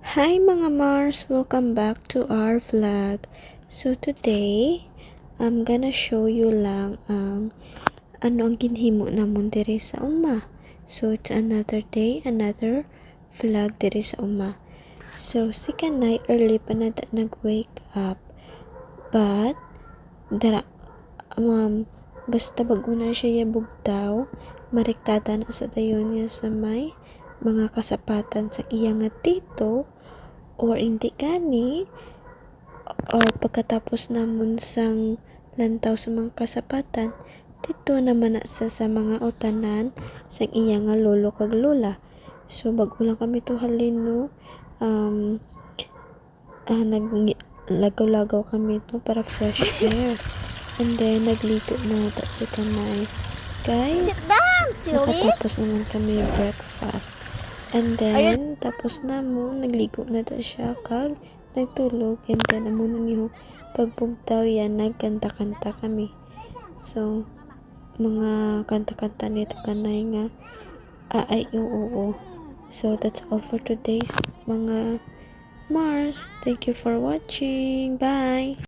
Hi mga Mars! Welcome back to our vlog. So today, I'm gonna show you lang ang ang ginhimo namon diri sa uma. So it's another day, another vlog diri sa uma. So si Kanay early pa na nag-wake up. But basta bago na siya yabugtaw, mariktada na sa dayon niya sa may mga kasapatan sa iyang nga tito or hindi gani or pagkatapos namon sang lantaw sa mga kasapatan dito naman na sa mga utanan sa iya nga lolo kag lola. So bago lang kami tuhalin no, naglagaw-lagaw kami to para fresh air, and then nagligo na ta si Kanay kay nakatapos naman kami yung breakfast. And then, tapos na mo, nagligo na ta siya, kag nagtulog, and then, amo na niyo, pagbugtaw yan, nagkanta-kanta kami. So, mga kanta-kanta nito Kanay nga, ay, oo. So, that's all for today's mga Mars. Thank you for watching. Bye!